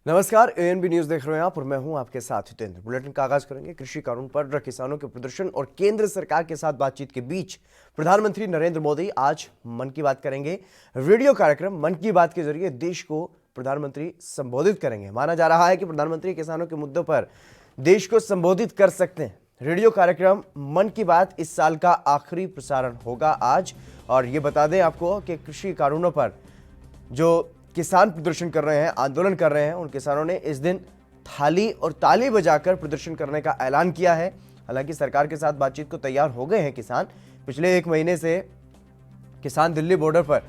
नमस्कार, ANB news देख रहे हैं आप और मैं हूं आपके साथ हितेंद्र। बुलेटिन का आगाज करेंगे कृषि कानून पर किसानों के प्रदर्शन और केंद्र सरकार के साथ बातचीत के बीच। प्रधानमंत्री नरेंद्र मोदी आज मन की बात करेंगे। रेडियो कार्यक्रम मन की बात के जरिए देश को प्रधानमंत्री संबोधित करेंगे। माना जा रहा है कि प्रधानमंत्री किसानों के मुद्दों पर देश को संबोधित कर सकते हैं। रेडियो कार्यक्रम मन की बात इस साल का आखिरी प्रसारण होगा आज। और ये बता दें आपको कि कृषि कानूनों पर जो किसान प्रदर्शन कर रहे हैं, आंदोलन कर रहे हैं, उन किसानों ने इस दिन थाली और ताली बजाकर प्रदर्शन करने का ऐलान किया है। हालांकि सरकार के साथ बातचीत को तैयार हो गए हैं किसान। पिछले एक महीने से किसान दिल्ली बॉर्डर पर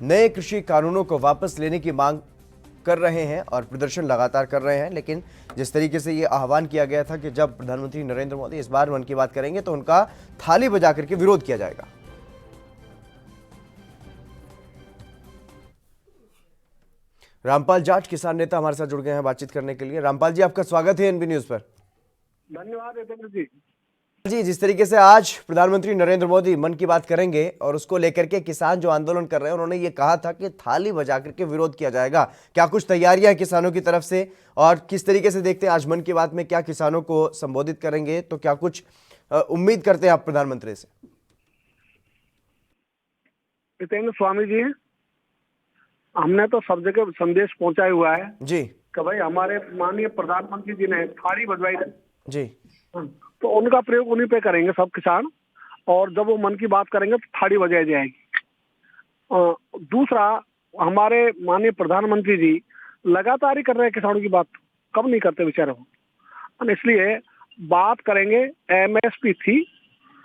नए कृषि कानूनों को वापस लेने की मांग कर रहे हैं और प्रदर्शन लगातार कर रहे हैं। लेकिन जिस तरीके से ये आह्वान किया गया था कि जब प्रधानमंत्री नरेंद्र मोदी इस बार मन की बात करेंगे तो उनका थाली बजा करके विरोध किया जाएगा। रामपाल जाट किसान नेता हमारे साथ जुड़ गए हैं बातचीत करने के लिए। रामपाल जी, आपका स्वागत है एनबी न्यूज पर। धन्यवाद हितेंद्र जी। जिस तरीके से आज प्रधानमंत्री नरेंद्र मोदी मन की बात करेंगे और उसको लेकर के किसान जो आंदोलन कर रहे हैं, उन्होंने ये कहा था कि थाली बजा करके विरोध किया जाएगा। क्या कुछ तैयारियां हैं किसानों की तरफ से और किस तरीके से देखते हैं आज मन की बात में क्या किसानों को संबोधित करेंगे, तो क्या कुछ उम्मीद करते हैं आप प्रधानमंत्री से? हितेंद्र स्वामी जी, हमने तो सब जगह संदेश पहुंचाया हुआ है जी कि भाई हमारे माननीय प्रधानमंत्री जी ने थाली बजवाई जी तो उनका प्रयोग उन्हीं पे करेंगे सब किसान। और जब वो मन की बात करेंगे तो थाली बजाई जाएगी। दूसरा, हमारे माननीय प्रधानमंत्री जी लगातार ही कर रहे हैं किसानों की बात, कब नहीं करते बेचारे वो। इसलिए बात करेंगे, एमएसपी थी,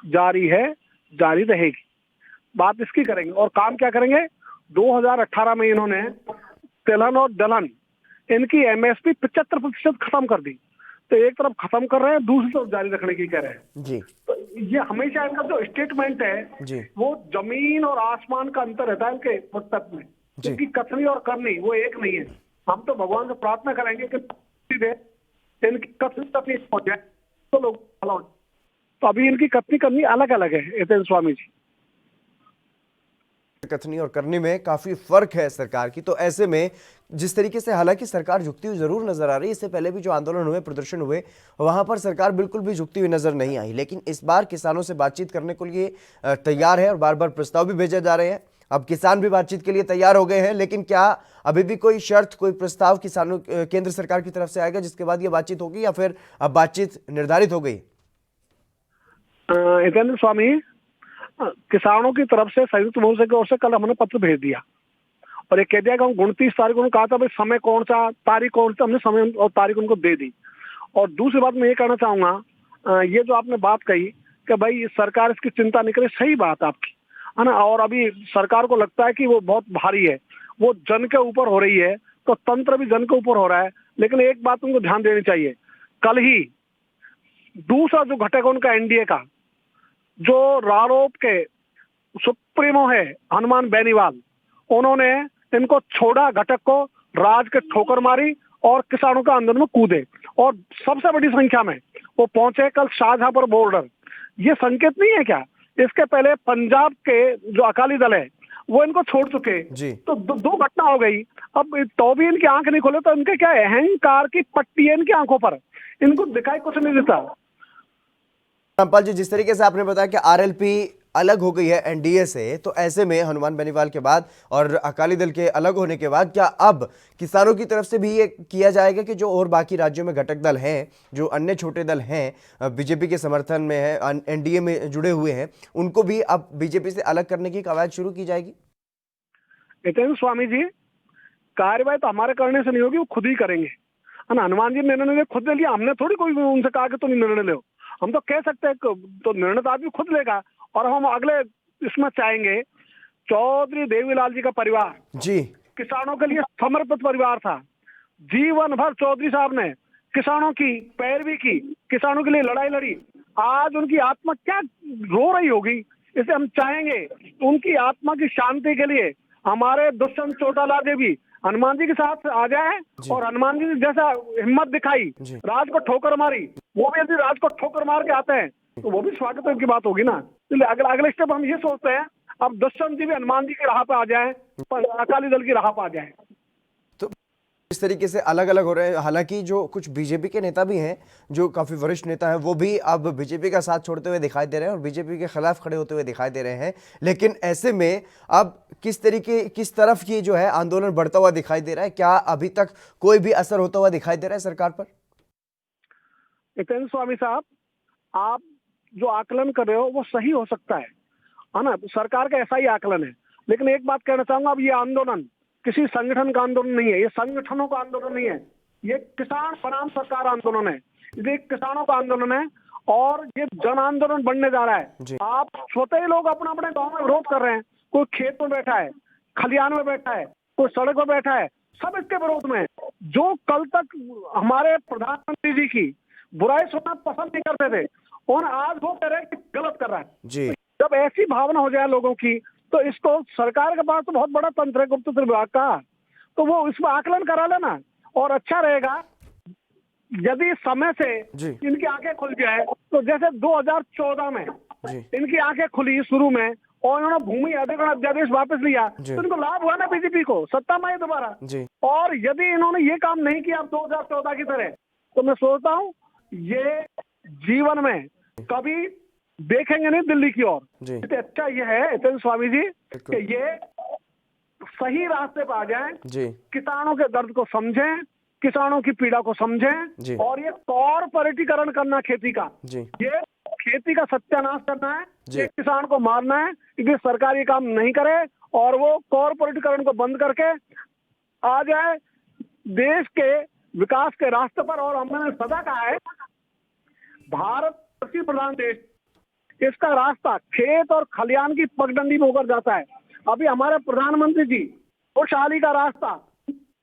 जारी है, जारी रहेगी, बात इसकी करेंगे। और काम क्या करेंगे? 2018 में इन्होंने तिलहन और दलहन इनकी एमएसपी 75% खत्म कर दी। तो एक तरफ खत्म कर रहे हैं, दूसरी तरफ जारी रखने की कह रहे हैं जी तो ये हमेशा इनका जो स्टेटमेंट है जी वो जमीन और आसमान का अंतर रहता है इनके वक्तव्य में। जी। इनकी कथनी और करनी वो एक नहीं है। हम तो भगवान से प्रार्थना करेंगे कि इनकी कथनी तक पहुंच जाए तो लोग भला हो। तो अभी इनकी कथनी करनी अलग अलग है हितेंद्र स्वामी जी। कथनी और करनी में काफी फर्क है सरकार की। तो ऐसे में जिस तरीके से हालांकि सरकार झुकती हुई जरूर नजर आ रही है, इससे पहले भी जो आंदोलन हुए, प्रदर्शन हुए, वहां पर सरकार बिल्कुल भी झुकती हुई नजर नहीं आई। लेकिन इस बार किसानों से बातचीत करने के लिए तैयार है और बार बार प्रस्ताव भी भेजे जा रहे हैं। अब किसान भी बातचीत के लिए तैयार हो गए हैं। लेकिन क्या अभी भी कोई शर्त, कोई प्रस्ताव किसानों केंद्र सरकार की तरफ से आएगा जिसके बाद ये बातचीत होगी, या फिर अब बातचीत निर्धारित हो गई? हितेंद्र स्वामी, किसानों की तरफ से संयुक्त मोर्चे की ओर से कल हमने पत्र भेज दिया और ये कह दिया कि हम 29 तारीख को कहा था भाई समय कौन सा, तारीख कौन सा, हमने समय और तारीख उनको दे दी। और दूसरी बात मैं ये कहना चाहूंगा, ये जो आपने बात कही कि भाई सरकार इसकी चिंता नहीं करे, सही बात आपकी है ना। और अभी सरकार को लगता है कि वो बहुत भारी है, वो जन के ऊपर हो रही है, तो तंत्र भी जन के ऊपर हो रहा है। लेकिन एक बात उनको ध्यान देनी चाहिए, कल ही दूसरा जो घटक है उनका एनडीए का, जो रालोप के सुप्रीमो है हनुमान बेनीवाल, उन्होंने इनको छोड़ा, घटक को राज के ठोकर मारी और किसानों का आंदोलन में कूदे और सबसे बड़ी संख्या में वो पहुंचे कल शाहजहांपुर बॉर्डर। ये संकेत नहीं है क्या? इसके पहले पंजाब के जो अकाली दल है वो इनको छोड़ चुके। तो दो घटना हो गई। अब तो भी इनकी आंख नहीं खोले तो इनके क्या अहंकार की पट्टी है इनकी आंखों पर, इनको दिखाई कुछ नहीं देता। रामपाल जी, जिस तरीके से आपने बताया कि आरएलपी अलग हो गई है एनडीए से, तो ऐसे में हनुमान बेनीवाल के बाद और अकाली दल के अलग होने के बाद क्या अब किसानों की तरफ से भी ये किया जाएगा कि जो और बाकी राज्यों में घटक दल हैं, जो अन्य छोटे दल हैं, बीजेपी के समर्थन में है, एनडीए में जुड़े हुए हैं, उनको भी अब बीजेपी से अलग करने की कवायद शुरू की जाएगी? हितेंद्र स्वामी जी, कार्रवाई तो हमारे करने से नहीं होगी, वो खुद ही करेंगे है ना। हनुमान जी ने निर्णय खुद ले लिया, हमने थोड़ी कोई उनसे कहा कि तुम निर्णय लो। हम तो कह सकते हैं तो निर्णय तो आदमी खुद लेगा। और हम अगले इसमें चाहेंगे, चौधरी देवीलाल जी का परिवार जी किसानों के लिए समर्पित परिवार था। जीवन भर चौधरी साहब ने किसानों की पैरवी की, किसानों के लिए लड़ाई लड़ी। आज उनकी आत्मा क्या रो रही होगी, इसे हम चाहेंगे उनकी आत्मा की शांति के लिए हमारे दुष्यंत चौटाला जी भी हनुमान जी के साथ आ जाए। और हनुमान जी ने जैसा हिम्मत दिखाई, राज को ठोकर मारी, वो भी यदि राज को ठोकर मार के आते हैं तो वो भी स्वागत की बात होगी ना। इसलिए अगले स्टेप हम ये सोचते हैं, अब दुष्यंत जी भी हनुमान जी की राह पे आ जाए, अकाली दल की राह पे आ जाए। तो इस जिस तरीके से अलग अलग हो रहे हैं, हालांकि जो कुछ बीजेपी के नेता भी हैं, जो काफी वरिष्ठ नेता हैं, वो भी अब बीजेपी का साथ छोड़ते हुए दिखाई दे रहे हैं और बीजेपी के खिलाफ खड़े होते हुए दिखाई दे रहे हैं। लेकिन ऐसे में अब किस तरफ ये जो है आंदोलन बढ़ता हुआ दिखाई दे रहा है? क्या अभी तक कोई भी असर होता हुआ दिखाई दे रहा है सरकार पर? नितिन स्वामी साहब, आप जो आकलन कर रहे हो वो सही हो सकता है ना, सरकार का ऐसा ही आकलन है। लेकिन एक बात कहना चाहूंगा, अब ये आंदोलन किसी संगठन का आंदोलन नहीं है, ये संगठनों का आंदोलन नहीं है, ये किसान बनाम सरकार आंदोलन है, ये किसानों का आंदोलन है और ये जन आंदोलन बनने जा रहा है। आप छोटे ही लोग अपने अपने गांव में विरोध कर रहे हैं, कोई खेत में बैठा है, खलियान में बैठा है, कोई सड़क पर बैठा है, सब इसके विरोध में है। जो कल तक हमारे प्रधानमंत्री जी की बुराई सुनना पसंद नहीं करते थे और आज वो कह रहे हैं कि गलत कर रहा है जी। जब ऐसी भावना हो जाए लोगों की, तो इसको सरकार के पास तो बहुत बड़ा तंत्र है गुप्तचर विभाग का, तो वो इसमें आकलन करा लेना और अच्छा रहेगा। यदि समय से इनकी आंखें खुल जाए, तो जैसे 2014 में इनकी आंखें खुली शुरू में और इन्होंने भूमि अधिग्रहण अध्यादेश वापस लिया, तो इनको लाभ हुआ ना बीजेपी को, सत्ता में आई दोबारा। और यदि इन्होंने ये काम नहीं किया 2014 की तरह, तो मैं सोचता हूँ ये जीवन में कभी देखेंगे नहीं दिल्ली की ओर। इससे अच्छा ये है नितिन स्वामी जी कि ये सही रास्ते पर आ जाएं, किसानों के दर्द को समझें, किसानों की पीड़ा को समझें और ये कॉर्पोरेटीकरण करना खेती का, ये खेती का सत्यानाश करना है, ये किसान को मारना है, क्योंकि सरकार ये काम नहीं करे और वो कॉर्पोरेटीकरण को बंद करके आ जाए देश के विकास के रास्ते पर। और हमने सदा कहा है भारत कृषि प्रधान देश, इसका रास्ता खेत और खलियान की पगडंडी में होकर जाता है। अभी हमारे प्रधानमंत्री जी खुशहाली का रास्ता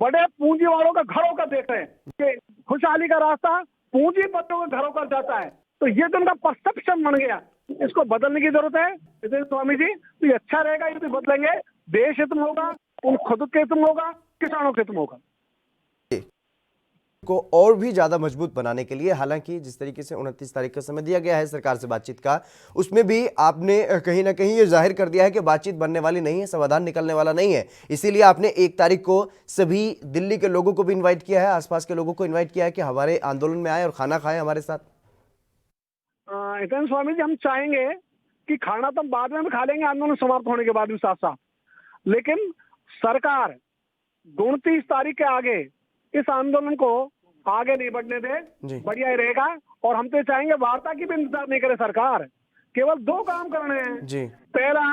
बड़े पूंजी वालों का घरों का देख रहे हैं कि खुशहाली का रास्ता पूंजीपतियों के घरों का जाता है, तो ये तो उनका परसेप्शन बन गया, इसको बदलने की जरूरत है नितिन स्वामी जी। तो ये अच्छा रहेगा, यदि बदलेंगे देश हित में होगा, उन खुद के हित में होगा, किसानों के हित में होगा। को और भी ज्यादा मजबूत बनाने के लिए, हालांकि जिस तरीके से 29 तारीख का समय दिया गया है सरकार से बातचीत का, उसमें भी आपने कहीं ना कहीं ये जाहिर कर दिया है कि बातचीत बनने वाली नहीं है, समाधान निकलने वाला नहीं है। इसीलिए आपने 1 तारीख को सभी दिल्ली के लोगों को भी इन्वाइट किया है, आसपास के लोगों को इन्वाइट किया है कि हमारे आंदोलन में आए और खाना खाएं हमारे साथ। नितिन स्वामी जी, हम चाहेंगे कि खाना तो हम बाद में भी खा लेंगे आंदोलन समाप्त होने के बाद भी साथ साथ, लेकिन सरकार 29 तारीख के आगे इस आंदोलन को आगे नहीं बढ़ने दे, बढ़िया ही रहेगा। और हम तो चाहेंगे वार्ता की भी इंतजार नहीं करे सरकार, केवल 2 काम करने हैं। पहला,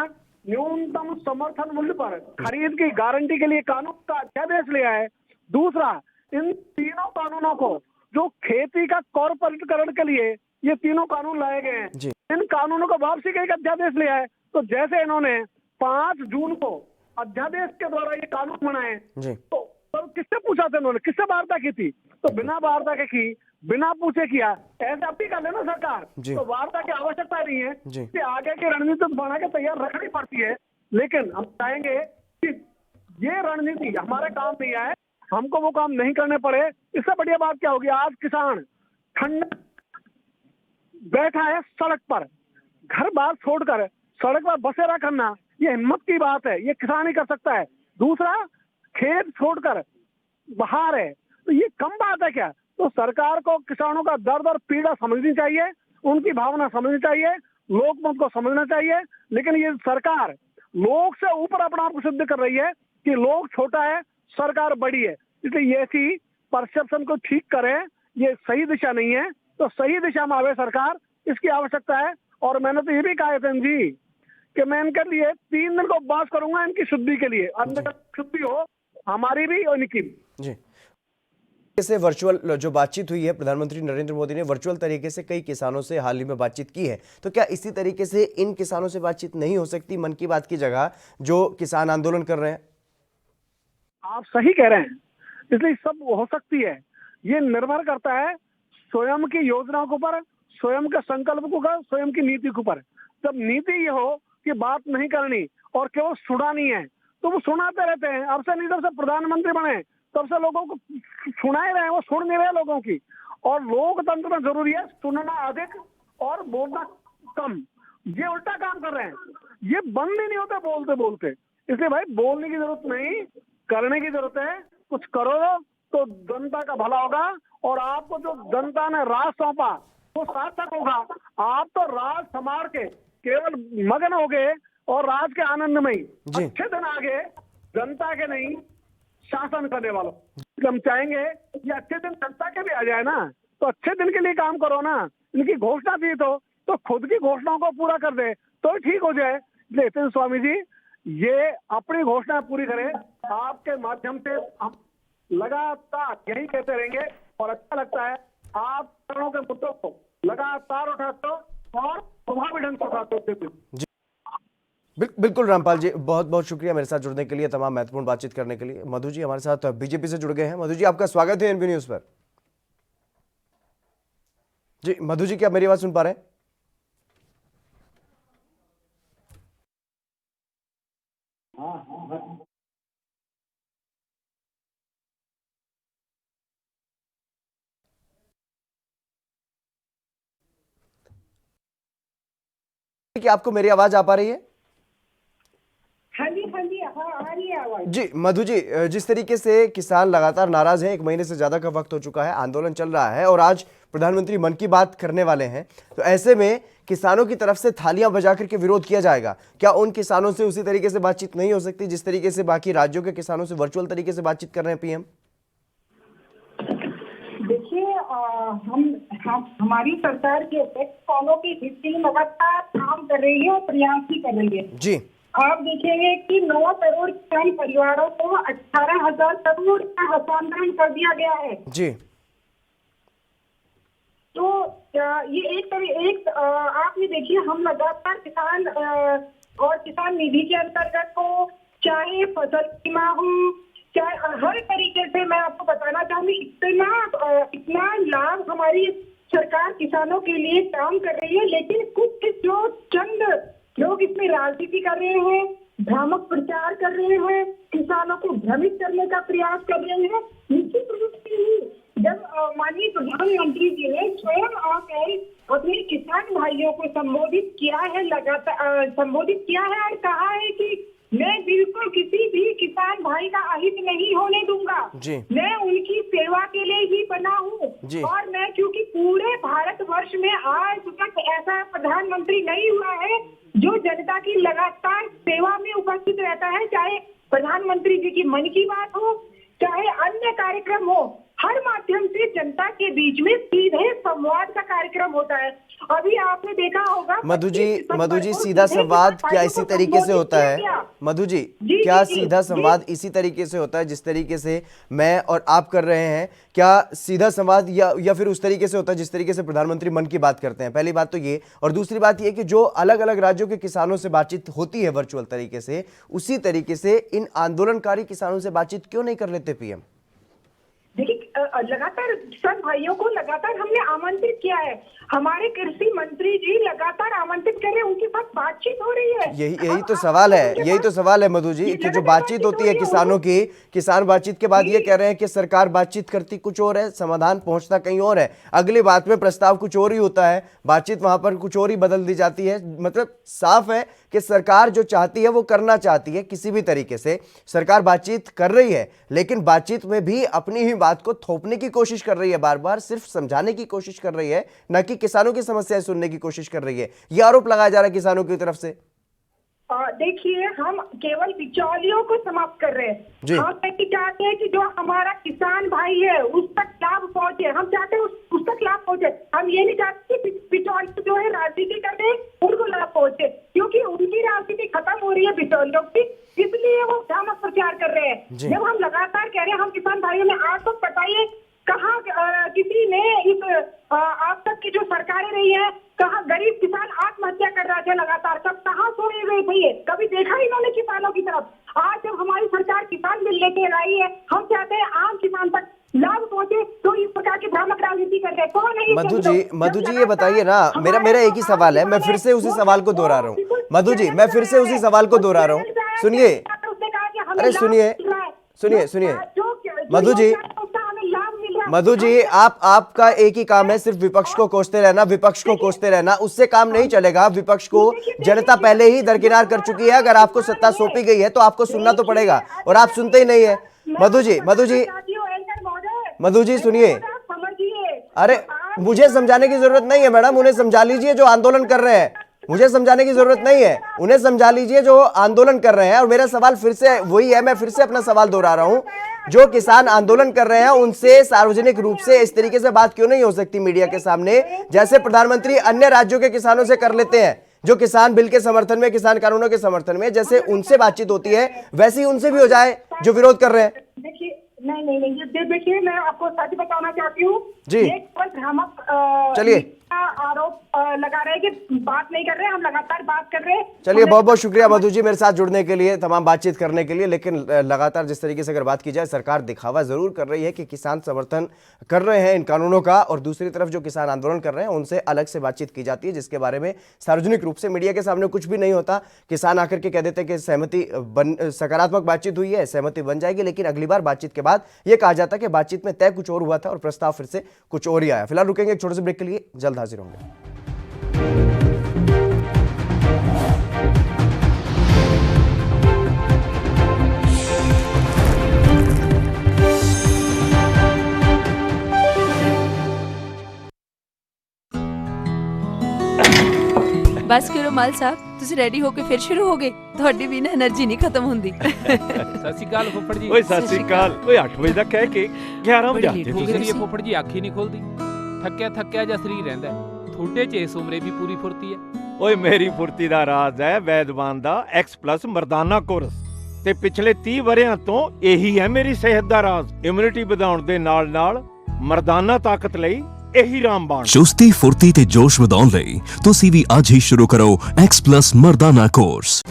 न्यूनतम समर्थन मूल्य पर खरीद की गारंटी के लिए कानून का अध्यादेश लिया है। दूसरा, इन तीनों कानूनों को, जो खेती का कॉर्पोरेटीकरण के लिए ये तीनों कानून लाए गए हैं, इन कानूनों को वापसी का एक अध्यादेश लिया है। तो जैसे इन्होंने 5 जून को अध्यादेश के द्वारा ये कानून बनाए, तो किससे पूछा था इन्होंने, किससे वार्ता की थी? तो बिना वार्ता के की, बिना पूछे किया, ऐसे अब भी कर लेना सरकार, तो वार्ता की आवश्यकता नहीं है कि आगे की रणनीति बना के तैयार रखनी पड़ती है। लेकिन हम चाहेंगे कि ये रणनीति हमारे काम नहीं आए, हमको वो काम नहीं करने पड़े। इससे बढ़िया बात क्या होगी? आज किसान ठंड बैठा है सड़क पर, घर बार छोड़कर सड़क पर बसेरा करना, ये हिम्मत की बात है, ये किसान ही कर सकता है। दूसरा, खेत छोड़कर बाहर है, तो ये कम बात है क्या? तो सरकार को किसानों का दर्द और पीड़ा समझनी चाहिए, उनकी भावना समझनी चाहिए, लोकमत को समझना चाहिए। लेकिन ये सरकार लोग से ऊपर अपना आप को सिद्ध कर रही है कि लोग छोटा है, सरकार बड़ी है। इसलिए ऐसी परसेप्शन को ठीक करें, ये सही दिशा नहीं है, तो सही दिशा में आवे सरकार, इसकी आवश्यकता है। और मैंने तो ये भी कहा है जी कि मैं इनके लिए 3 दिन का उपवास करूंगा, इनकी शुद्धि के लिए, अंदर शुद्धि हो हमारी भी और इनकी भी। से वर्चुअल जो बातचीत हुई है, प्रधानमंत्री नरेंद्र मोदी ने वर्चुअल तरीके से कई किसानों से हाल ही में बातचीत की है, तो क्या इसी तरीके से इन किसानों से बातचीत नहीं हो सकती मन की बात की जगह, जो किसान आंदोलन कर रहे हैं? आप सही कह रहे हैं, इसलिए सब हो सकती है। ये निर्भर करता है स्वयं की योजनाओं के ऊपर, स्वयं के संकल्प को, स्वयं की नीति के ऊपर। जब नीति ये हो कि बात नहीं करनी और केवल सुनानी है, तो वो सुनाते रहते हैं। अब से नहीं, जब से प्रधानमंत्री बने तब से लोगों को सुनाए रहे हैं, वो सुन नहीं रहे लोगों की। और लोकतंत्र में जरूरी है सुनना अधिक और बोलना कम। ये उल्टा काम कर रहे हैं, ये बंद ही नहीं होता बोलते बोलते। इसलिए भाई बोलने की जरूरत नहीं, करने की जरूरत है। कुछ करो तो जनता का भला होगा और आपको जो जनता ने राज सौंपा वो सार्थक होगा। आप तो राज संभाल के केवल मगन हो गए और राज के आनंद में ही। जी। अच्छे दिन आगे जनता के नहीं, शासन करने वालों। हम चाहेंगे कि अच्छे दिन जनता के भी आ जाए ना, तो अच्छे दिन के लिए काम करो ना। इनकी घोषणा थी तो खुद की घोषणाओं को पूरा कर दे तो ठीक हो जाए। लेकिन स्वामी जी ये अपनी घोषणा पूरी करें। आपके माध्यम से हम लगातार यही कहते रहेंगे और अच्छा लगता है आप किसानों के मुद्दों को लगातार उठाते हो और प्रभावी ढंग से उठाते हो। बिल्कुल रामपाल जी, बहुत बहुत शुक्रिया मेरे साथ जुड़ने के लिए, तमाम महत्वपूर्ण बातचीत करने के लिए। मधु जी हमारे साथ बीजेपी से जुड़ गए हैं। मधु जी आपका स्वागत है एनबी न्यूज पर। जी मधु जी, क्या मेरी आवाज सुन पा रहे हैं? क्या आपको मेरी आवाज आ पा रही है? हाँ जी हाँ आ रही है आवाज। जी मधु जी, जिस तरीके से किसान लगातार नाराज हैं, 1 महीने से ज्यादा का वक्त हो चुका है, आंदोलन चल रहा है और आज प्रधानमंत्री मन की बात करने वाले हैं, तो ऐसे में किसानों की तरफ से थालियां बजा करके विरोध किया जाएगा। क्या उन किसानों से उसी तरीके से बातचीत नहीं हो सकती जिस तरीके से बाकी राज्यों के किसानों से वर्चुअल तरीके से बातचीत कर रहे हैं पीएम? देखिए हमारी सरकार के किसानों की हित में लगातार काम कर रही है और प्रयास भी कर रही है। जी आप देखेंगे कि 9 करोड़ किसान परिवारों को 18,000 करोड़ का हस्तांतरण कर दिया गया है। जी तो ये आप ये देखिए, हम लगातार किसान और किसान निधि के अंतर्गत को चाहे फसल बीमा हो, चाहे हर तरीके से मैं आपको बताना चाहूंगी, इतना लाभ हमारी सरकार किसानों के लिए काम कर रही है। लेकिन कुछ जो चंद लोग इसमें राजनीति कर रहे हैं, भ्रामक प्रचार कर रहे हैं, किसानों को भ्रमित करने का प्रयास कर रहे हैं। निश्चित रूप से ही जब माननीय प्रधानमंत्री जी ने स्वयं आकर अपने किसान भाइयों को संबोधित किया है, लगातार संबोधित किया है और कहा है कि मैं बिल्कुल किसी भी किसान भाई का अहित नहीं होने दूंगा, मैं उनकी सेवा के लिए ही बना हूँ। और मैं क्योंकि पूरे भारतवर्ष में आज तक ऐसा प्रधानमंत्री नहीं हुआ है जो जनता की लगातार सेवा में उपस्थित रहता है, चाहे प्रधानमंत्री जी की मन की बात हो, चाहे अन्य कार्यक्रम हो, हर माध्यम से जनता के बीच में सीधे संवाद का कार्यक्रम होता है। अभी आपने देखा होगा मधु जी सीधा संवाद क्या इसी तरीके से होता है? मधु जी क्या सीधा संवाद इसी तरीके से होता है जिस तरीके से मैं और आप कर रहे हैं? क्या सीधा संवाद या फिर उस तरीके से होता है जिस तरीके से प्रधानमंत्री मन की बात करते हैं? पहली बात तो ये, और दूसरी बात ये कि जो अलग अलग राज्यों के किसानों से बातचीत होती है वर्चुअल तरीके से, उसी तरीके से इन आंदोलनकारी किसानों से बातचीत क्यों नहीं कर लेते पीएम? देखिए, लगातार किसान भाइयों को लगातार हमने आमंत्रित किया है। हमारे कृषि मंत्री जी लगातार आमंत्रित कर रहे हैं, उनके साथ बातचीत हो रही है। यही तो सवाल है, यही तो सवाल है मधु जी कि जो बातचीत होती है किसानों की, किसान बातचीत के बाद ये कह रहे हैं कि सरकार बातचीत करती कुछ और है, समाधान पहुंचता कहीं और है, अगली बात में प्रस्ताव कुछ और ही होता है, बातचीत वहां पर कुछ और ही बदल दी जाती है। मतलब साफ है कि सरकार जो चाहती है वो करना चाहती है, किसी भी तरीके से सरकार बातचीत कर रही है, लेकिन बातचीत में भी अपनी ही बात को थोपने की कोशिश कर रही है, बार बार सिर्फ समझाने की कोशिश कर रही है, न कि किसानों की समस्याएं सुनने की कोशिश कर रही है। यह आरोप लगाया जा रहा है किसानों की तरफ से। देखिए, हम केवल बिचौलियों को समाप्त कर रहे हैं। हम चाहते हैं कि जो हमारा किसान भाई है उस तक लाभ पहुंचे, हम चाहते हैं उस तक लाभ पहुंचे। हम ये नहीं चाहते कि बिचौलिए जो है राजनीति कर रहे हैं उनको लाभ पहुंचे, क्योंकि उनकी राजनीति खत्म हो रही है बिचौलियों की, इसलिए वो भ्रामक प्रचार कर रहे हैं। जब हम लगातार कह रहे हैं, हम किसान भाइयों ने आज तो बताइए कहाँ किसी ने इस आज तक की जो सरकारें रही है, कहाँ गरीब किसान आत्महत्या कर रहा था लगातार, सब कहाँ सोए हुए थे? कभी देखा इन्होंने किसानों की तरफ? आज जब हमारी सरकार किसान बिल लेके आई है, हम चाहते हैं आम किसान तक लाभ पहुंचे, तो इस प्रकार की भ्रामक राजनीति कर रहे कौन है? मधु जी ये बताइए ना, मेरा एक ही सवाल है, मैं फिर से उसी सवाल को दोहरा रहा हूँ। मधु जी मैं फिर से उसी सवाल को दोहरा रहा हूँ, सुनिए, अरे सुनिए मधु जी आपका एक ही काम है, सिर्फ विपक्ष को कोसते रहना, उससे काम नहीं चलेगा। विपक्ष को जनता पहले ही दरकिनार कर चुकी है, अगर आपको सत्ता सौंपी गई है तो आपको सुनना तो पड़ेगा, और आप सुनते ही नहीं है। मधु जी मधु जी सुनिए, आप समझिए। अरे मुझे समझाने की जरूरत नहीं है मैडम, उन्हें समझा लीजिए जो आंदोलन कर रहे हैं, मुझे समझाने की जरूरत नहीं है, उन्हें समझा लीजिए जो आंदोलन कर रहे हैं। और मेरा सवाल फिर से वही है, मैं फिर से अपना सवाल दोहरा रहा हूं, जो किसान आंदोलन कर रहे हैं उनसे सार्वजनिक रूप से इस तरीके से बात क्यों नहीं हो सकती मीडिया के सामने, जैसे प्रधानमंत्री अन्य राज्यों के किसानों से कर लेते हैं, जो किसान बिल के समर्थन में, किसान कानूनों के समर्थन में, जैसे उनसे बातचीत होती है वैसे ही उनसे भी हो जाए जो विरोध कर रहे हैं। देखिए नहीं, ये देखिए, मैं आपको सच बताना चाहती हूँ जी। ये केवल भ्रामक चलिए। आरोप लगा रहे हैं कि बात नहीं कर रहे, हम लगातार बात कर रहे हैं। चलिए बहुत बहुत शुक्रिया मधु जी मेरे साथ जुड़ने के लिए, तमाम बातचीत करने के लिए। लेकिन लगातार जिस तरीके से अगर बात की जाए, सरकार दिखावा जरूर कर रही है कि किसान समर्थन कर रहे हैं इन कानूनों का, और दूसरी तरफ जो किसान आंदोलन कर रहे हैं उनसे अलग से बातचीत की जाती है, जिसके बारे में सार्वजनिक रूप से मीडिया के सामने कुछ भी नहीं होता। किसान आकर के कह देते हैं कि सहमति सकारात्मक बातचीत हुई है, सहमति बन जाएगी, लेकिन अगली बार बातचीत के बाद यह कहा जाता है कि बातचीत में तय कुछ और हुआ था और प्रस्ताव फिर से कुछ और ही आया। फिलहाल रुकेंगे एक छोटे से ब्रेक के लिए, जल्द हाजिर होंगे। बस करो माल साहब, ਤੁਸੀਂ ਰੈਡੀ ਹੋ ਕੇ ਫਿਰ ਸ਼ੁਰੂ ਹੋ ਗਏ, ਤੁਹਾਡੀ ਵੀ ਨਾ એનર્ਜੀ ਨਹੀਂ ਖਤਮ ਹੁੰਦੀ। ਸਤਿ ਸ਼੍ਰੀ ਅਕਾਲ ਫੁੱਫੜ ਜੀ। ਓਏ ਸਤਿ ਸ਼੍ਰੀ ਅਕਾਲ। ਓਏ 8 ਵਜੇ ਦਾ ਕਹਿ ਕੇ 11 ਵਜੇ ਆਤੇ ਕੀ ਕਰੀਏ ਫੁੱਫੜ ਜੀ, ਅੱਖ ਹੀ ਨਹੀਂ ਖੁੱਲਦੀ, ਥੱਕਿਆ ਜਿਹਾ ਸਰੀਰ ਰਹਿੰਦਾ। ਤੁਹਾਡੇ ਚ ਇਸ ਉਮਰੇ ਵੀ ਪੂਰੀ ਫੁਰਤੀ ਹੈ। ਓਏ ਮੇਰੀ ਫੁਰਤੀ ਦਾ ਰਾਜ਼ ਹੈ ਵੈਦਵਾਨ ਦਾ X+ ਮਰਦਾਨਾ ਕੋਰਸ, ਤੇ ਪਿਛਲੇ 30 ਵਰਿਆਂ ਤੋਂ ਇਹੀ ਹੈ ਮੇਰੀ ਸਿਹਤ ਦਾ ਰਾਜ਼। ਇਮਿਊਨਿਟੀ ਵਧਾਉਣ ਦੇ ਨਾਲ ਮਰਦਾਨਾ ਤਾਕਤ ਲਈ ਇਹੀ ਰਾਮਬਾਣ। ਚੁਸਤੀ ਫੁਰਤੀ ਤੇ ਜੋਸ਼ ਵਧਾਉਣ ਲਈ ਤੁਸੀਂ ਵੀ ਅੱਜ ਹੀ ਸ਼ੁਰੂ ਕਰੋ X+ ਮਰਦਾਨਾ ਕੋਰਸ।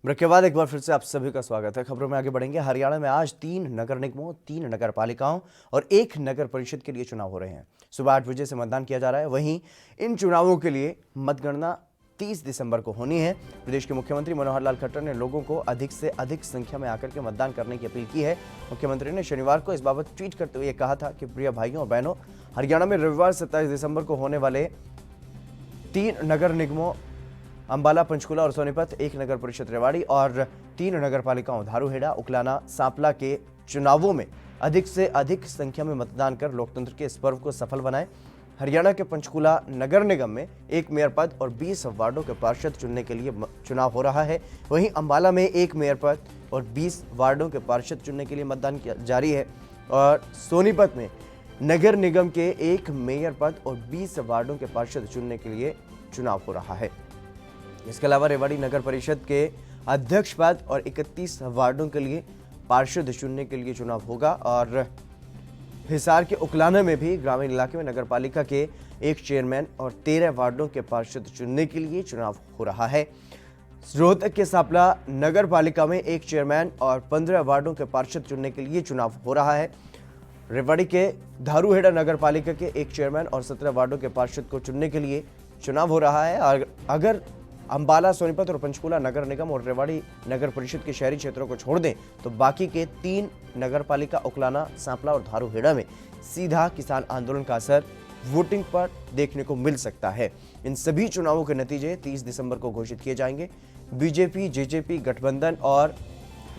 ब्रेक के बाद एक बार फिर से आप सभी का स्वागत है। खबरों में आगे बढ़ेंगे। हरियाणा में आज 3 नगर निगमों, 3 नगर पालिकाओं और 1 नगर परिषद के लिए चुनाव हो रहे हैं। सुबह 8 बजे से मतदान किया जा रहा है। वहीं इन चुनावों के लिए मतगणना 30 दिसंबर को होनी है। प्रदेश के मुख्यमंत्री मनोहर लाल खट्टर ने लोगों को अधिक से अधिक संख्या में आकर के मतदान करने की अपील की है। मुख्यमंत्री ने शनिवार को इस बाबत ट्वीट करते हुए कहा था कि प्रिय भाइयों और बहनों, हरियाणा में रविवार 27 दिसंबर को होने वाले 3 नगर निगमों अंबाला, पंचकुला और सोनीपत, 1 नगर परिषद रेवाड़ी और 3 नगर पालिकाओं धारूहेड़ा, उकलाना, सांपला के चुनावों में अधिक से अधिक संख्या में मतदान कर लोकतंत्र के इस पर्व को सफल बनाएं। हरियाणा के पंचकुला नगर निगम में 1 मेयर पद और 20 वार्डों के पार्षद चुनने के लिए चुनाव हो रहा है। वहीं अंबाला में 1 मेयर पद और 20 वार्डों के पार्षद चुनने के लिए मतदान जारी है। और सोनीपत में नगर निगम के 1 मेयर पद और 20 वार्डों के पार्षद चुनने के लिए चुनाव हो रहा है। इसके अलावा रेवाड़ी नगर परिषद के अध्यक्ष पद और 31 वार्डों के लिए पार्षद चुनने के लिए चुनाव होगा। और हिसार के उकलाना में भी ग्रामीण इलाके में नगर पालिका के 1 चेयरमैन और 13 वार्डों के पार्षद चुनने के लिए चुनाव हो रहा है। रोहतक के सांपला नगर पालिका में 1 चेयरमैन और 15 वार्डों के पार्षद चुनने के लिए चुनाव हो रहा है। रेवाड़ी के धारूहेड़ा नगर पालिका के 1 चेयरमैन और 17 वार्डों के पार्षद को चुनने के लिए चुनाव हो रहा है। और अगर अंबाला, सोनीपत और पंचकुला नगर निगम और रेवाड़ी नगर परिषद के शहरी क्षेत्रों को छोड़ दें तो बाकी के 3 नगर पालिका उकलाना, सांपला और धारूहेड़ा में सीधा किसान आंदोलन का असर वोटिंग पर देखने को मिल सकता है। इन सभी चुनावों के नतीजे 30 दिसंबर को घोषित किए जाएंगे। बीजेपी, जेजेपी गठबंधन और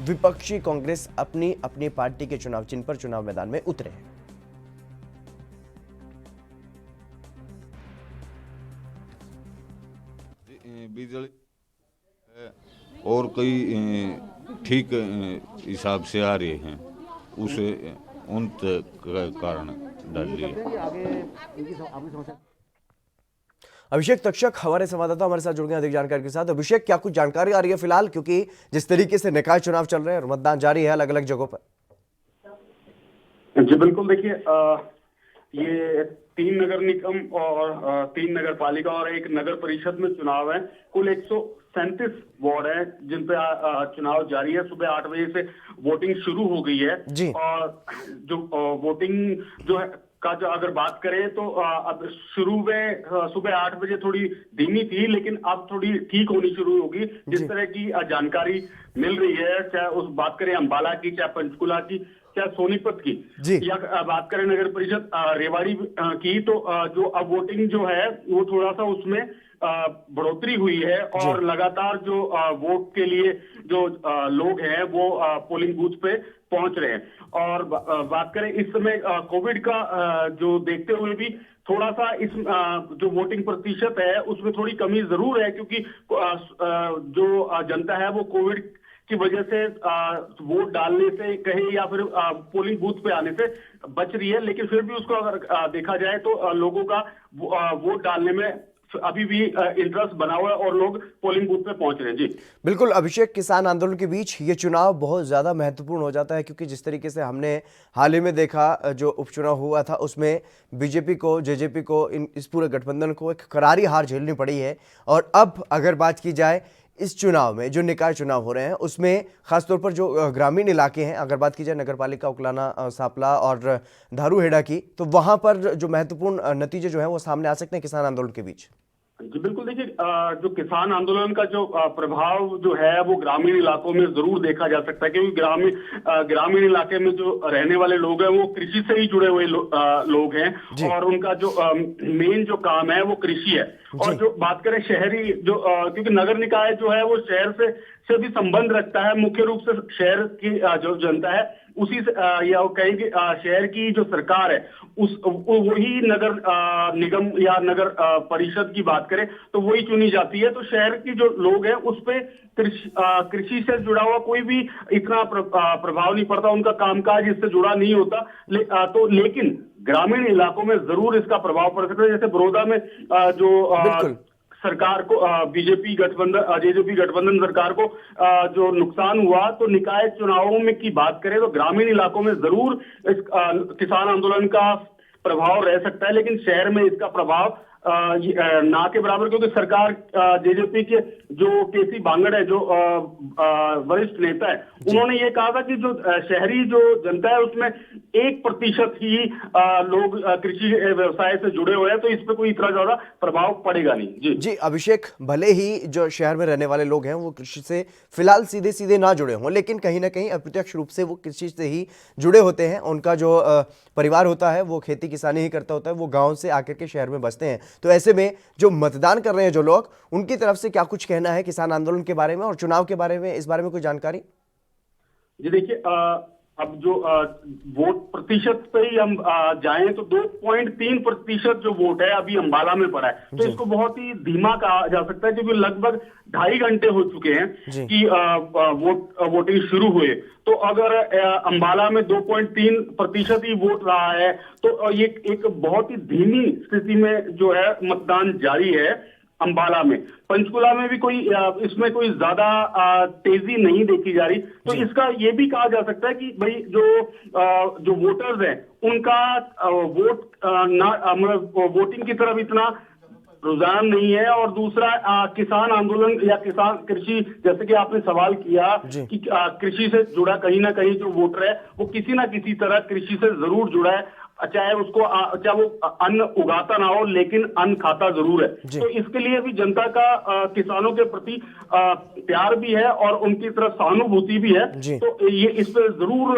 विपक्षी कांग्रेस अपनी अपनी पार्टी के चुनाव चिन्ह पर चुनाव मैदान में उतरे हैं। बिजली और कई ठीक हिसाब से आ रहे हैं, उसे उन कारण डाल लिए। अभिषेक तक्षक हमारे संवाददाता हमारे साथ जुड़ गए अधिक जानकारी के साथ। अभिषेक, क्या कुछ जानकारी आ रही है फिलहाल, क्योंकि जिस तरीके से निकाय चुनाव चल रहे हैं और मतदान जारी है अलग अलग जगहों पर? जी बिल्कुल, देखिए ये 3 नगर निगम और 3 नगर पालिका और 1 नगर परिषद में चुनाव है। कुल 137 वार्ड है जिन पे चुनाव जारी है। सुबह 8 बजे से वोटिंग शुरू हो गई है जी। और जो वोटिंग जो है का जो अगर बात करें तो अब शुरू में सुबह 8 बजे थोड़ी धीमी थी, लेकिन अब थोड़ी ठीक होनी शुरू होगी। जिस तरह की जानकारी मिल रही है, चाहे उस बात करें अंबाला की, चाहे पंचकुला की, चाहे सोनीपत की, या बात करें नगर परिषद रेवाड़ी की, तो जो अब वोटिंग जो है वो थोड़ा सा उसमें बढ़ोतरी हुई है और लगातार जो वोट के लिए जो लोग हैं वो पोलिंग बूथ पे पहुंच रहे हैं। और बात करें इस समय कोविड का जो देखते हुए भी थोड़ा सा इस जो वोटिंग प्रतिशत है उसमें थोड़ी कमी जरूर है, क्योंकि जो जनता है वो कोविड की वजह से वोट डालने से कहे या फिर पोलिंग बूथ पे आने से बच रही है। लेकिन फिर भी उसको अगर देखा जाए तो लोगों का वोट डालने में अभी भी इंटरेस्ट बना हुआ है और लोग पोलिंग बूथ पे पहुंच रहे हैं। जी बिल्कुल अभिषेक, किसान आंदोलन के बीच ये चुनाव बहुत ज़्यादा महत्वपूर्ण हो जाता है, क्योंकि जिस तरीके से हमने हाल ही में देखा जो उपचुनाव हुआ था उसमें बीजेपी को, जेजेपी को, इस पूरे गठबंधन को एक करारी हार झेलनी पड़ी है। और अब अगर बात की जाए इस चुनाव में, जो निकाय चुनाव हो रहे हैं उसमें खासतौर पर जो ग्रामीण इलाके हैं, अगर बात की जाए नगरपालिका उकलाना, सांपला और धारूहेड़ा की, तो वहां पर जो महत्वपूर्ण नतीजे जो हैं वो सामने आ सकते हैं किसान आंदोलन के बीच। जी बिल्कुल, देखिए जो किसान आंदोलन का जो प्रभाव जो है वो ग्रामीण इलाकों में जरूर देखा जा सकता है, क्योंकि ग्रामीण इलाके में जो रहने वाले लोग हैं वो कृषि से ही जुड़े हुए लोग हैं और उनका जो मेन जो काम है वो कृषि है। और जो बात करें शहरी जो क्योंकि नगर निकाय जो है वो शहर से भी संबंध रखता है, मुख्य रूप से शहर की जो जनता है उसी से या कहेंगे शहर की जो सरकार है वही नगर निगम या नगर परिषद की बात करें तो वही चुनी जाती है। तो शहर की जो लोग हैं उस पे कृषि से जुड़ा हुआ कोई भी इतना प्रभाव नहीं पड़ता, उनका कामकाज इससे जुड़ा नहीं होता। लेकिन ग्रामीण इलाकों में जरूर इसका प्रभाव पड़ सकता है। जैसे बड़ौदा में जो सरकार को बीजेपी गठबंधन, जेजेपी गठबंधन सरकार को जो नुकसान हुआ, तो निकाय चुनावों में की बात करें तो ग्रामीण इलाकों में जरूर इस किसान आंदोलन का प्रभाव रह सकता है, लेकिन शहर में इसका प्रभाव ना के बराबर, क्योंकि सरकार जेजेपी के जो केसी बांगड़ है जो वरिष्ठ नेता है, उन्होंने ये कहा था कि जो शहरी जो जनता है उसमें 1% ही लोग कृषि व्यवसाय से जुड़े हुए हैं, तो इस पे कोई इतना ज्यादा प्रभाव पड़ेगा नहीं। जी अभिषेक, भले ही जो शहर में रहने वाले लोग हैं वो कृषि से फिलहाल सीधे सीधे ना जुड़े हों, लेकिन कहीं ना कहीं अप्रत्यक्ष रूप से वो कृषि से ही जुड़े होते हैं। उनका जो परिवार होता है वो खेती किसानी ही करता होता है, वो गाँव से आकर के शहर में बसते हैं। तो ऐसे में जो मतदान कर रहे हैं जो लोग, उनकी तरफ से क्या कुछ कहना है किसान आंदोलन के बारे में और चुनाव के बारे में, इस बारे में कोई जानकारी? जी देखिए, अब जो वोट प्रतिशत पे ही हम जाएं तो 2.3% जो वोट है अभी अंबाला में पड़ा है, तो इसको बहुत ही धीमा कहा जा सकता है, क्योंकि लगभग 2.5 घंटे हो चुके हैं कि वोटिंग शुरू हुए। तो अगर अंबाला में 2.3% ही वोट रहा है तो ये एक बहुत ही धीमी स्थिति में जो है मतदान जारी है अंबाला में। पंचकुला में भी कोई इसमें कोई ज्यादा तेजी नहीं देखी जा रही। तो इसका ये भी कहा जा सकता है कि भाई जो वोटर्स हैं उनका वोटिंग की तरफ इतना रुझान नहीं है। और दूसरा किसान आंदोलन या किसान कृषि, जैसे कि आपने सवाल किया कि कृषि से जुड़ा कहीं ना कहीं जो वोटर है वो किसी ना किसी तरह कृषि से जरूर जुड़ा है, चाहे वो अन्न उगाता ना हो लेकिन अन्न खाता जरूर है। तो इसके लिए भी जनता का किसानों के प्रति प्यार भी है और उनकी तरफ सहानुभूति भी है। तो ये इस पे जरूर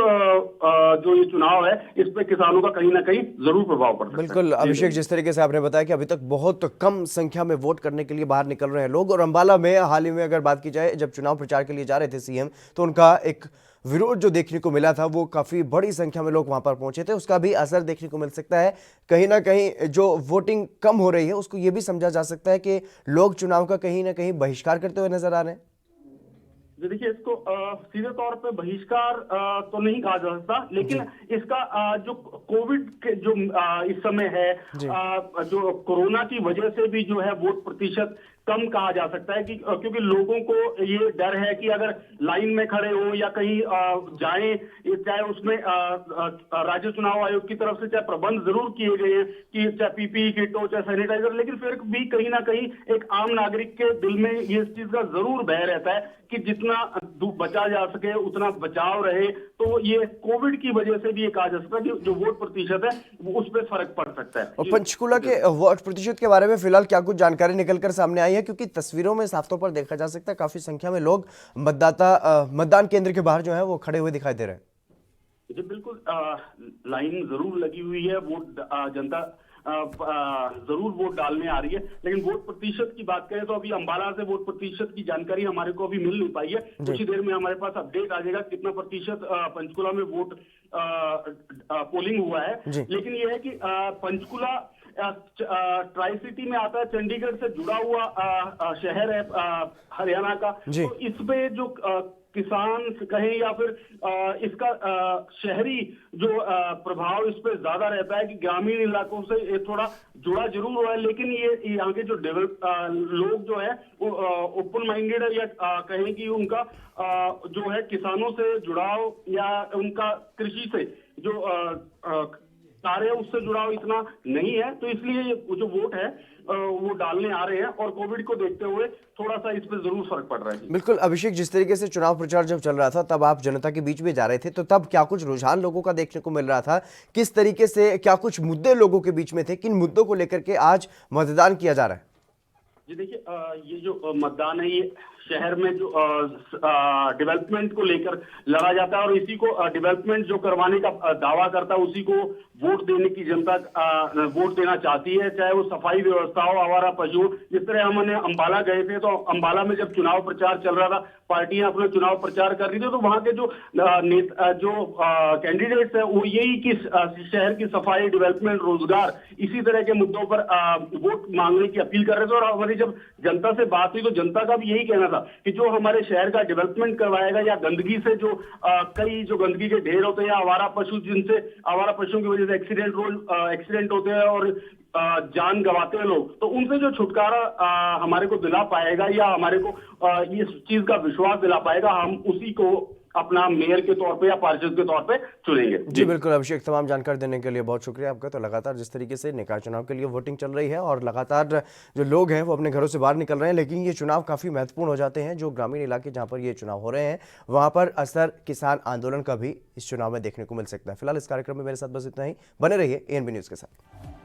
जो ये चुनाव है इस पे किसानों का कहीं ना कहीं जरूर प्रभाव पड़ता है। बिल्कुल अभिषेक, जिस तरीके से आपने बताया कि अभी तक बहुत कम संख्या में वोट करने के लिए बाहर निकल रहे हैं लोग, और अंबाला में हाल ही में अगर बात की जाए जब चुनाव प्रचार के लिए जा रहे थे सीएम, तो उनका एक विरोध जो देखने को मिला था, वो काफ़ी बड़ी संख्या में लोग वहां पर पहुंचे थे, उसका भी असर देखने को मिल सकता है। कहीं ना कहीं जो वोटिंग कम हो रही है उसको ये भी समझा जा सकता है कि लोग चुनाव का कहीं ना कहीं बहिष्कार करते हुए नजर आ रहे हैं। देखिए, इसको सीधे तौर पे बहिष्कार तो नहीं कहा जा सकता, लेकिन इसका जो कोविड के जो इस समय है, जो कोरोना की वजह से भी जो है वोट प्रतिशत कम कहा जा सकता है कि क्योंकि लोगों को ये डर है कि अगर लाइन में खड़े हो या कहीं जाएं, चाहे उसमें राज्य चुनाव आयोग की तरफ से चाहे प्रबंध जरूर किए गए हैं कि चाहे पीपीई किट हो चाहे सैनिटाइजर, लेकिन फिर भी कहीं ना कहीं एक आम नागरिक के दिल में ये इस चीज का जरूर भय रहता है कि जितना बचा जा सके उतना बचाव रहे। तो ये कोविड की वजह से भी ये कहा जा सकता है कि जो वोट प्रतिशत है वो उस पर फर्क पड़ सकता है। और पंचकुला के वोट प्रतिशत के बारे में फिलहाल क्या कुछ जानकारी निकलकर सामने आई है, क्योंकि तस्वीरों में साफ तौर पर देखा जा सकता है काफी संख्या में लोग मतदान केंद्र के बाहर जो है वो खड़े हुए दिखाई दे रहे हैं। जी बिल्कुल, लाइन जरूर लगी हुई है, वोट जनता जरूर वोट डालने आ रही है, लेकिन वोट प्रतिशत की बात करें तो अभी अंबाला से वोट प्रतिशत की जानकारी हमारे को अभी मिल नहीं पाई है। कुछ ही देर में हमारे पास अपडेट आ जाएगा कितना प्रतिशत पंचकुला में वोट पोलिंग हुआ है। लेकिन यह है कि पंचकुला ट्राई सिटी में आता है, चंडीगढ़ से जुड़ा हुआ शहर है हरियाणा का, तो इस पे जो किसान कहें या फिर इसका शहरी जो प्रभाव इस पे ज्यादा रहता है कि ग्रामीण इलाकों से ये थोड़ा जुड़ा जरूर हुआ है, लेकिन ये यहाँ के जो लोग जो है वो ओपन माइंडेड है या कहें कि उनका जो है किसानों से जुड़ाव या उनका कृषि से जो कार्य उससे जुड़ाव इतना नहीं है, तो इसलिए जो वोट है वो डालने आ रहे हैं और कोविड को देखते हुए थोड़ा सा इस पे जरूर फर्क पड़ रहा है। बिल्कुल अभिषेक, जिस तरीके से चुनाव प्रचार जब चल रहा था तब आप जनता के बीच में जा रहे थे, तो तब क्या कुछ रुझान लोगों का देखने को मिल रहा था, किस तरीके से क्या कुछ मुद्दे लोगों के बीच में थे, किन मुद्दों को लेकर के आज मतदान किया जा रहा है? जी देखिए, ये जो मतदान है ये शहर में जो डेवलपमेंट को लेकर लड़ा जाता है और इसी को डेवलपमेंट जो करवाने का दावा करता है उसी को वोट देने की जनता वोट देना चाहती है, चाहे वो सफाई व्यवस्था हो, आवारा पशु। जिस तरह हमने अंबाला गए थे तो अंबाला में जब चुनाव प्रचार चल रहा था, पार्टियां अपना चुनाव प्रचार कर रही थी, तो वहां के जो कैंडिडेट्स है वो यही कि शहर की सफाई, डेवलपमेंट, रोजगार, इसी तरह के मुद्दों पर वोट मांगने की अपील कर रहे थे। और हमारी जब जनता से बात हुई तो जनता का भी यही कहना था कि जो हमारे शहर का डेवलपमेंट करवाएगा या गंदगी से जो कई जो गंदगी के ढेर होते हैं या आवारा पशु, जिनसे आवारा पशुओं की वजह से एक्सीडेंट होते हैं और जान गंवाते हैं लोग, तो उनसे जो छुटकारा हमारे को दिला पाएगा या हमारे को इस चीज का विश्वास दिला पाएगा, हम उसी को अपना मेयर के तौर पे या पार्षद के तौर पे चुनेंगे। जी बिल्कुल अभिषेक, तमाम जानकारी देने के लिए बहुत शुक्रिया आपका। तो लगातार जिस तरीके से निकाय चुनाव के लिए वोटिंग चल रही है और लगातार जो लोग हैं वो अपने घरों से बाहर निकल रहे हैं, लेकिन ये चुनाव काफ़ी महत्वपूर्ण हो जाते हैं। जो ग्रामीण इलाके जहाँ पर ये चुनाव हो रहे हैं वहाँ पर असर किसान आंदोलन का भी इस चुनाव में देखने को मिल सकता है। फिलहाल इस कार्यक्रम में मेरे साथ बस इतना ही। बने रहिए ANB न्यूज़ के साथ।